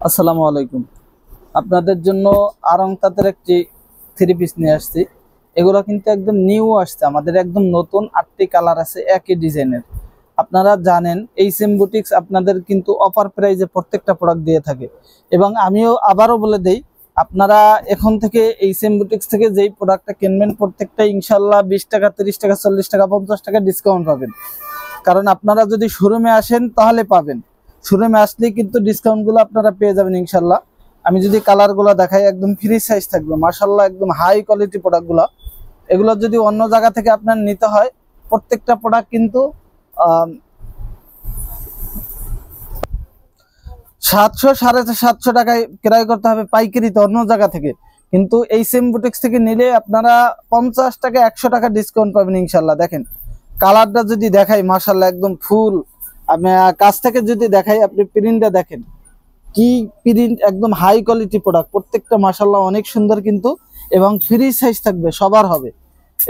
আসসালামু আলাইকুম। আপনাদের জন্য আরং তাঁতের একটি থ্রি পিস নিয়ে আসছি। এগুলো কিন্তু একদম নিউ আসছে, আমাদের একদম নতুন 8টি কালার আছে একই ডিজাইনের। আপনারা জানেন এই সেম বুটিক্স আপনাদের কিন্তু অফার প্রাইজে প্রত্যেকটা প্রোডাক্ট দিয়ে থাকে, এবং আমিও আবারও বলে দেই, আপনারা এখন থেকে এই সেম বুটিক্স থেকে যেই প্রোডাক্টটা কিনবেন প্রত্যেকটা ইনশাল্লাহ 20 টাকা, 30 টাকা, 40 টাকা, 50 টাকা ডিসকাউন্ট পাবেন। কারণ আপনারা যদি শোরুমে আসেন তাহলে পাবেন, শোরুমে আসলেই কিন্তু ডিসকাউন্ট গুলো আপনারা পেয়ে যাবেন ইনশাল্লাহ। আমি যদি কালার গুলো দেখাই, একদম ফ্রি সাইজ থাকবে মাশাল্লাহ, একদম হাই কোয়ালিটি প্রোডাক্ট গুলো। এগুলো যদি অন্য জায়গা থেকে আপনার নিতে হয়, প্রত্যেকটা প্রোডাক্ট কিন্তু 700 750 টাকায় ক্রয় করতে হবে পাইকারিতে অন্য জায়গা থেকে। কিন্তু এই সেম বুটিক্স থেকে নিলে আপনারা 50 টাকা 100 টাকা ডিসকাউন্ট পাবেন ইনশাল্লাহ। দেখেন কালারটা যদি দেখাই, মাশাল্লাহ একদম ফুল। আমি কাছ থেকে যদি দেখাই, আপনি প্রিন্টটা দেখেন, কি প্রিন্ট, একদম হাই কোয়ালিটি প্রোডাক্ট প্রত্যেকটা মাশাল্লাহ অনেক সুন্দর কিন্তু, এবং ফ্রি সাইজ থাকবে সবার হবে।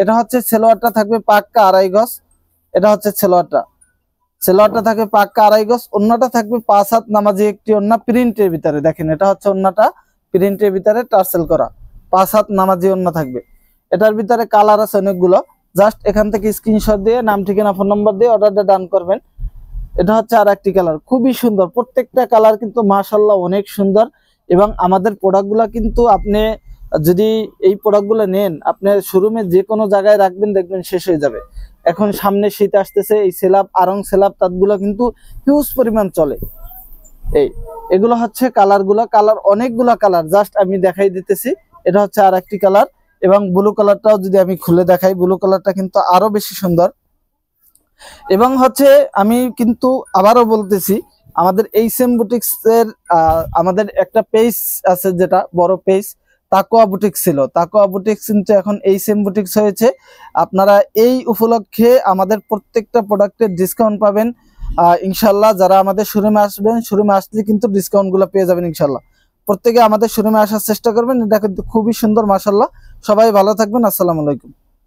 এটা হচ্ছে সেলোয়ারটা থাকবে পাক্কা 2.5 গজ। এটা হচ্ছে সেলোয়ারটা থাকবে পাক্কা 2.5 গজ। ওন্নাটা থাকবে 5 হাত নামাজি একটি ওন্না প্রিন্টের ভিতরে। দেখেন এটা হচ্ছে ওন্নাটা প্রিন্টের ভিতরে টার্সেল করা 5 হাত নামাজি ওন্না থাকবে। এটার ভিতরে কালার আছে অনেকগুলো। জাস্ট এখান থেকে স্ক্রিনশট দিয়ে নাম, ঠিকানা, ফোন নম্বর দিয়ে অর্ডারটা ডান করবেন। এটা হচ্ছে আর একটি কালার, খুবই সুন্দর। প্রত্যেকটা কালার কিন্তু মাশাল্লাহ অনেক সুন্দর, এবং আমাদের প্রোডাক্টগুলো কিন্তু আপনি যদি এই প্রোডাক্টগুলো নেন, আপনি শোরুমে যে কোনো জায়গায় রাখবেন দেখবেন শেষ হয়ে যাবে। এখন সামনে শীত আসতেছে, এই আরং সেলাপ তাঁতগুলো কিন্তু হিউজ পরিমাণ চলে। এগুলো হচ্ছে কালার অনেকগুলো কালার, জাস্ট আমি দেখাই দিতেছি। এটা হচ্ছে আর একটি কালার, এবং ব্লু কালারটাও যদি আমি খুলে দেখাই, ব্লু কালারটা কিন্তু আরো বেশি সুন্দর। এবং হচ্ছে আমি কিন্তু আবারও বলতেছি, আমাদের এই সেম বুটিক্স এর আমাদের একটা পেজ আছে, যেটা বড় পেজ তাকোয়া বুটিক্স ছিল। তাকোয়া বুটিক্স কিন্তু এখন এই সেম বুটিক্স হয়েছে। আপনারা এই উপলক্ষে আমাদের প্রত্যেকটা প্রোডাক্টের ডিসকাউন্ট পাবেন ইনশাল্লাহ। যারা আমাদের শোরুমে আসবেন, শোরুমে আসলে কিন্তু ডিসকাউন্ট গুলো পেয়ে যাবেন ইনশাল্লাহ। প্রত্যেকে আমাদের শোরুমে আসার চেষ্টা করবেন, এটা কিন্তু খুবই সুন্দর মাশাল্লাহ। সবাই ভালো থাকবেন, আসসালামু আলাইকুম।